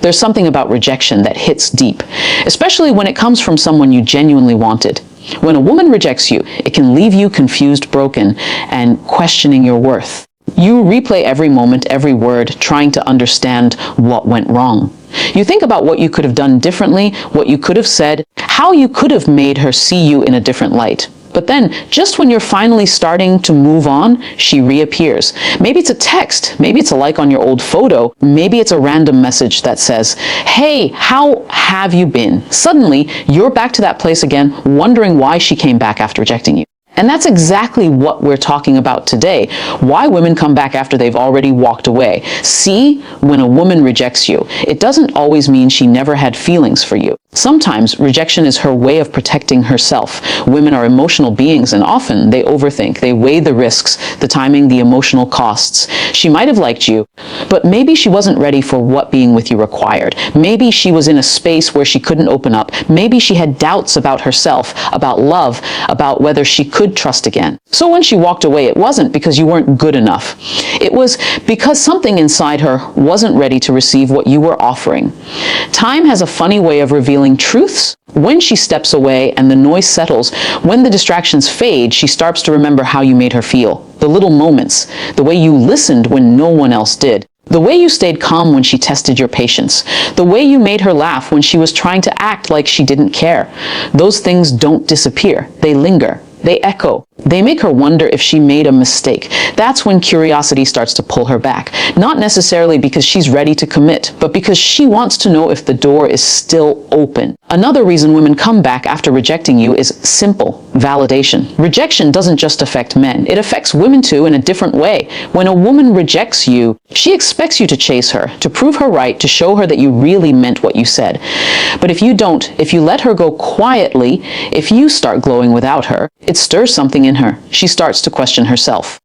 There's something about rejection that hits deep, especially when it comes from someone you genuinely wanted. When a woman rejects you, it can leave you confused, broken, and questioning your worth. You replay every moment, every word, trying to understand what went wrong. You think about what you could have done differently, what you could have said, how you could have made her see you in a different light. But then, just when you're finally starting to move on, she reappears. Maybe it's a text, maybe it's a like on your old photo, maybe it's a random message that says, "Hey, how have you been?" Suddenly, you're back to that place again, wondering why she came back after rejecting you. And that's exactly what we're talking about today. Why women come back after they've already walked away. See, when a woman rejects you, it doesn't always mean she never had feelings for you. Sometimes rejection is her way of protecting herself. Women are emotional beings, and often they overthink. They weigh the risks, the timing, the emotional costs. She might have liked you, but maybe she wasn't ready for what being with you required. Maybe she was in a space where she couldn't open up. Maybe she had doubts about herself, about love, about whether she could trust again. So when she walked away, it wasn't because you weren't good enough. It was because something inside her wasn't ready to receive what you were offering. Time has a funny way of revealing truths. When she steps away and the noise settles, when the distractions fade, she starts to remember how you made her feel. The little moments, the way you listened when no one else did. The way you stayed calm when she tested your patience. The way you made her laugh when she was trying to act like she didn't care. Those things don't disappear. They linger. They echo. They make her wonder if she made a mistake. That's when curiosity starts to pull her back. Not necessarily because she's ready to commit, but because she wants to know if the door is still open. Another reason women come back after rejecting you is simple: validation. Rejection doesn't just affect men. It affects women too, in a different way. When a woman rejects you, she expects you to chase her, to prove her right, to show her that you really meant what you said. But if you don't, if you let her go quietly, if you start glowing without her, it stirs something in her. She starts to question herself.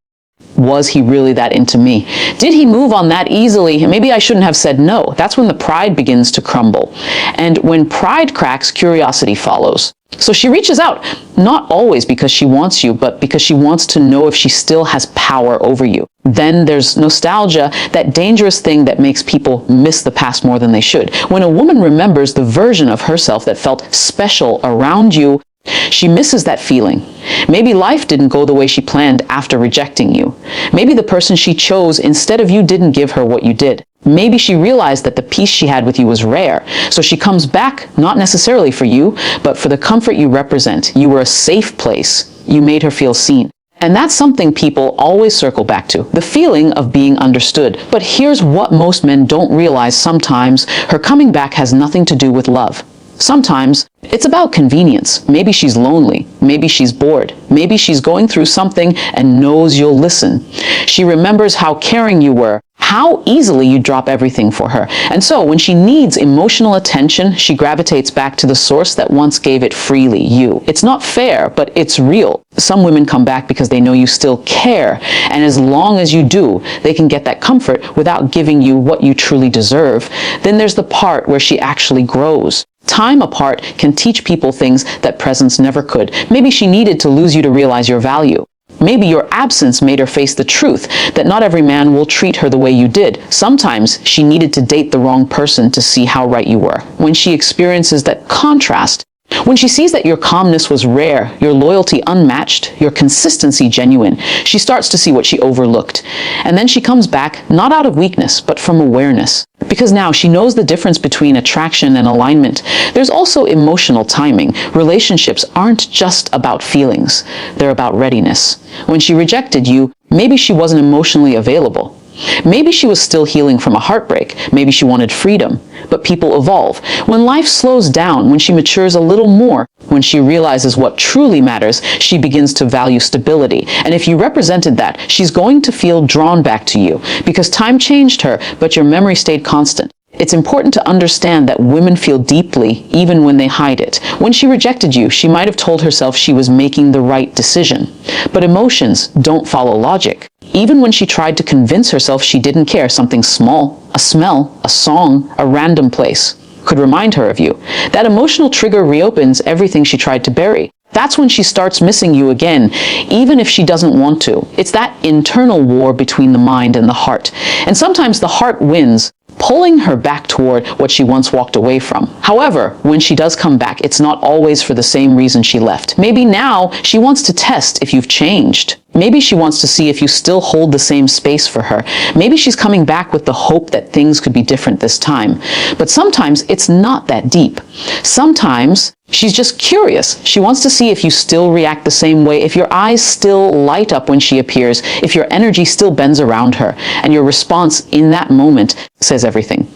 Was he really that into me? Did he move on that easily? Maybe I shouldn't have said no. That's when the pride begins to crumble. And when pride cracks, curiosity follows. So she reaches out, not always because she wants you, but because she wants to know if she still has power over you. Then there's nostalgia, that dangerous thing that makes people miss the past more than they should. When a woman remembers the version of herself that felt special around you, she misses that feeling. Maybe life didn't go the way she planned after rejecting you. Maybe the person she chose instead of you didn't give her what you did. Maybe she realized that the peace she had with you was rare. So she comes back, not necessarily for you, but for the comfort you represent. You were a safe place. You made her feel seen. And that's something people always circle back to, the feeling of being understood. But here's what most men don't realize sometimes: her coming back has nothing to do with love. Sometimes it's about convenience. Maybe she's lonely. Maybe she's bored. Maybe she's going through something and knows you'll listen. She remembers how caring you were, how easily you drop everything for her. And so when she needs emotional attention, she gravitates back to the source that once gave it freely, you. It's not fair, but it's real. Some women come back because they know you still care. And as long as you do, they can get that comfort without giving you what you truly deserve. Then there's the part where she actually grows. Time apart can teach people things that presence never could. Maybe she needed to lose you to realize your value. Maybe your absence made her face the truth that not every man will treat her the way you did. Sometimes she needed to date the wrong person to see how right you were. When she experiences that contrast, when she sees that your calmness was rare, your loyalty unmatched, your consistency genuine, she starts to see what she overlooked. And then she comes back, not out of weakness, but from awareness. Because now she knows the difference between attraction and alignment. There's also emotional timing. Relationships aren't just about feelings. They're about readiness. When she rejected you, maybe she wasn't emotionally available. Maybe she was still healing from a heartbreak. Maybe she wanted freedom. But people evolve. When life slows down, when she matures a little more, when she realizes what truly matters, she begins to value stability. And if you represented that, she's going to feel drawn back to you because time changed her, but your memory stayed constant. It's important to understand that women feel deeply even when they hide it. When she rejected you, she might have told herself she was making the right decision. But emotions don't follow logic. Even when she tried to convince herself she didn't care, something small, a smell, a song, a random place, could remind her of you. That emotional trigger reopens everything she tried to bury. That's when she starts missing you again, even if she doesn't want to. It's that internal war between the mind and the heart. And sometimes the heart wins. pulling her back toward what she once walked away from. However, when she does come back, it's not always for the same reason she left. Maybe now she wants to test if you've changed. Maybe she wants to see if you still hold the same space for her. Maybe she's coming back with the hope that things could be different this time. But sometimes it's not that deep. Sometimes she's just curious. She wants to see if you still react the same way, if your eyes still light up when she appears, if your energy still bends around her, and your response in that moment says everything.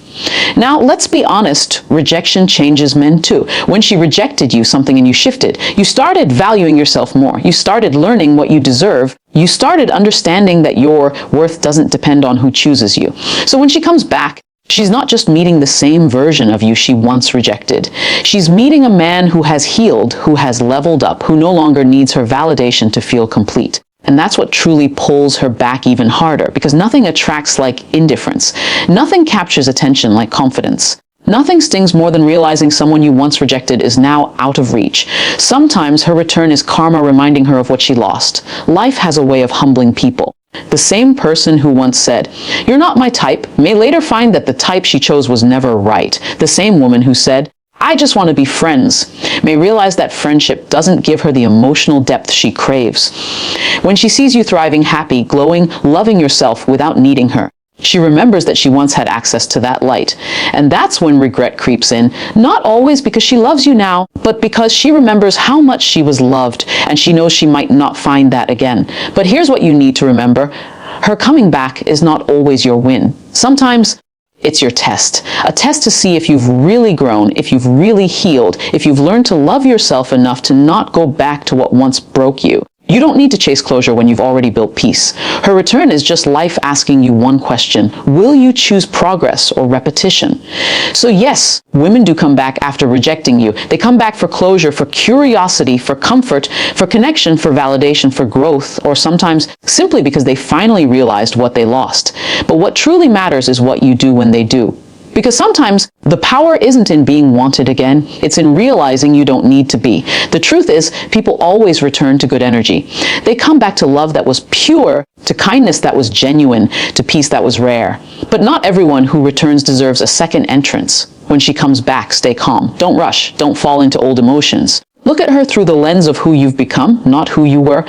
Now, let's be honest, rejection changes men too. When she rejected you, something in you shifted. You started valuing yourself more. You started learning what you deserve. You started understanding that your worth doesn't depend on who chooses you. So when she comes back, she's not just meeting the same version of you she once rejected. She's meeting a man who has healed, who has leveled up, who no longer needs her validation to feel complete. And that's what truly pulls her back even harder, because nothing attracts like indifference. Nothing captures attention like confidence. Nothing stings more than realizing someone you once rejected is now out of reach. Sometimes her return is karma reminding her of what she lost. Life has a way of humbling people. The same person who once said, "You're not my type," may later find that the type she chose was never right. The same woman who said, "I just want to be friends," may realize that friendship doesn't give her the emotional depth she craves. When she sees you thriving, happy, glowing, loving yourself without needing her, she remembers that she once had access to that light. And that's when regret creeps in, not always because she loves you now, but because she remembers how much she was loved, and she knows she might not find that again. But here's what you need to remember. Her coming back is not always your win. Sometimes it's your test, a test to see if you've really grown, if you've really healed, if you've learned to love yourself enough to not go back to what once broke you. You don't need to chase closure when you've already built peace. Her return is just life asking you one question: will you choose progress or repetition? So yes, women do come back after rejecting you. They come back for closure, for curiosity, for comfort, for connection, for validation, for growth, or sometimes simply because they finally realized what they lost. But what truly matters is what you do when they do. Because sometimes the power isn't in being wanted again, it's in realizing you don't need to be. The truth is, people always return to good energy. They come back to love that was pure, to kindness that was genuine, to peace that was rare. But not everyone who returns deserves a second entrance. When she comes back, stay calm. Don't rush. Don't fall into old emotions. Look at her through the lens of who you've become, not who you were.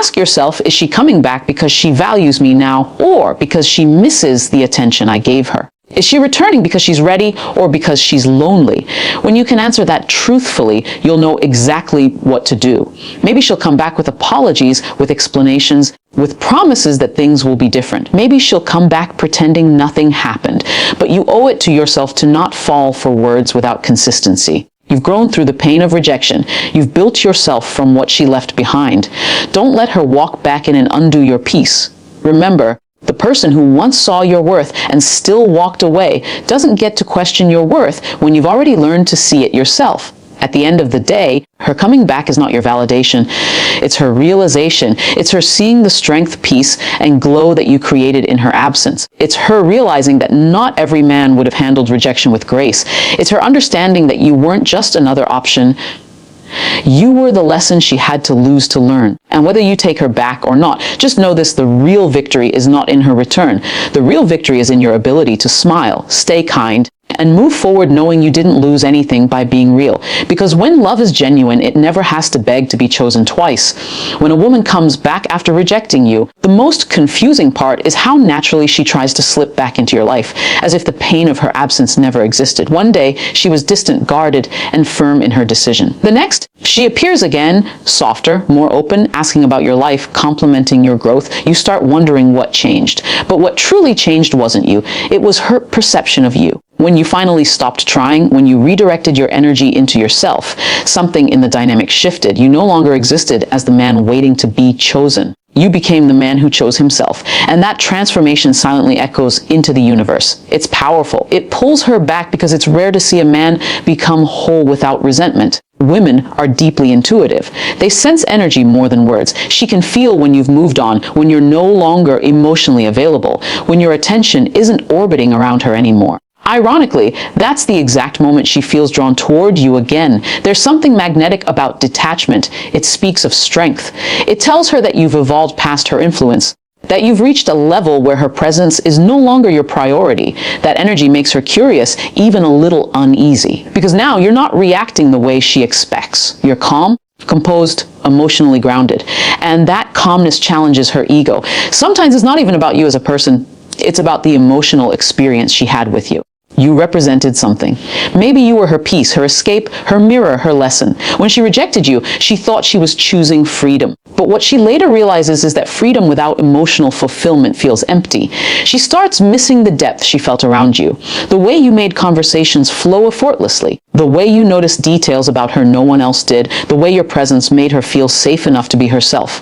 Ask yourself, is she coming back because she values me now, or because she misses the attention I gave her? Is she returning because she's ready, or because she's lonely? When you can answer that truthfully, you'll know exactly what to do. Maybe she'll come back with apologies, with explanations, with promises that things will be different. Maybe she'll come back pretending nothing happened. But you owe it to yourself to not fall for words without consistency. You've grown through the pain of rejection. You've built yourself from what she left behind. Don't let her walk back in and undo your peace. Remember, the person who once saw your worth and still walked away doesn't get to question your worth when you've already learned to see it yourself. At the end of the day, her coming back is not your validation. It's her realization. It's her seeing the strength, peace, and glow that you created in her absence. It's her realizing that not every man would have handled rejection with grace. It's her understanding that you weren't just another option. You were the lesson she had to lose to learn. And whether you take her back or not, just know this: the real victory is not in her return. The real victory is in your ability to smile, stay kind, and move forward knowing you didn't lose anything by being real. Because when love is genuine, it never has to beg to be chosen twice. When a woman comes back after rejecting you, the most confusing part is how naturally she tries to slip back into your life, as if the pain of her absence never existed. One day, she was distant, guarded, and firm in her decision. The next, she appears again, softer, more open, asking about your life, complimenting your growth. You start wondering what changed. But what truly changed wasn't you. It was her perception of you. When you finally stopped trying, when you redirected your energy into yourself, something in the dynamic shifted. You no longer existed as the man waiting to be chosen. You became the man who chose himself. And that transformation silently echoes into the universe. It's powerful. It pulls her back because it's rare to see a man become whole without resentment. Women are deeply intuitive. They sense energy more than words. She can feel when you've moved on, when you're no longer emotionally available, when your attention isn't orbiting around her anymore. Ironically, that's the exact moment she feels drawn toward you again. There's something magnetic about detachment. It speaks of strength. It tells her that you've evolved past her influence, that you've reached a level where her presence is no longer your priority. That energy makes her curious, even a little uneasy. Because now you're not reacting the way she expects. You're calm, composed, emotionally grounded. And that calmness challenges her ego. Sometimes it's not even about you as a person. It's about the emotional experience she had with you. You represented something. Maybe you were her peace, her escape, her mirror, her lesson. When she rejected you, she thought she was choosing freedom. But what she later realizes is that freedom without emotional fulfillment feels empty. She starts missing the depth she felt around you, the way you made conversations flow effortlessly, the way you noticed details about her no one else did, the way your presence made her feel safe enough to be herself.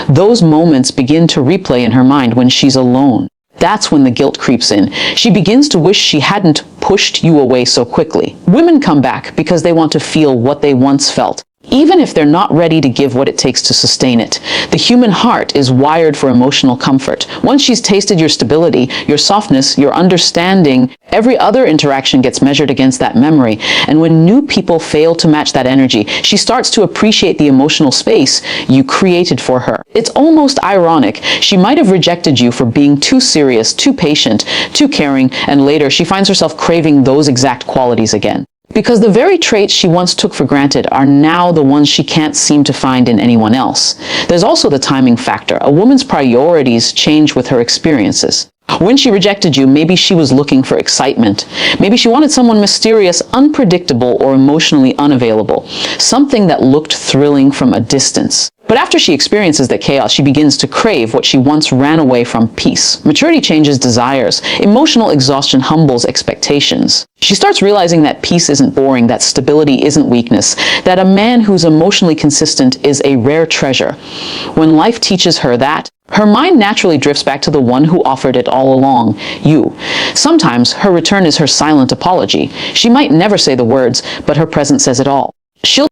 Those moments begin to replay in her mind when she's alone. That's when the guilt creeps in. She begins to wish she hadn't pushed you away so quickly. Women come back because they want to feel what they once felt, even if they're not ready to give what it takes to sustain it. The human heart is wired for emotional comfort. Once she's tasted your stability, your softness, your understanding, every other interaction gets measured against that memory. And when new people fail to match that energy, she starts to appreciate the emotional space you created for her. It's almost ironic. She might have rejected you for being too serious, too patient, too caring, and later she finds herself craving those exact qualities again. Because the very traits she once took for granted are now the ones she can't seem to find in anyone else. There's also the timing factor. A woman's priorities change with her experiences. When she rejected you, maybe she was looking for excitement. Maybe she wanted someone mysterious, unpredictable, or emotionally unavailable. Something that looked thrilling from a distance. But after she experiences the chaos, she begins to crave what she once ran away from: peace. Maturity changes desires. Emotional exhaustion humbles expectations. She starts realizing that peace isn't boring, that stability isn't weakness, that a man who's emotionally consistent is a rare treasure. When life teaches her that, her mind naturally drifts back to the one who offered it all along, you. Sometimes her return is her silent apology. She might never say the words, but her presence says it all. She'll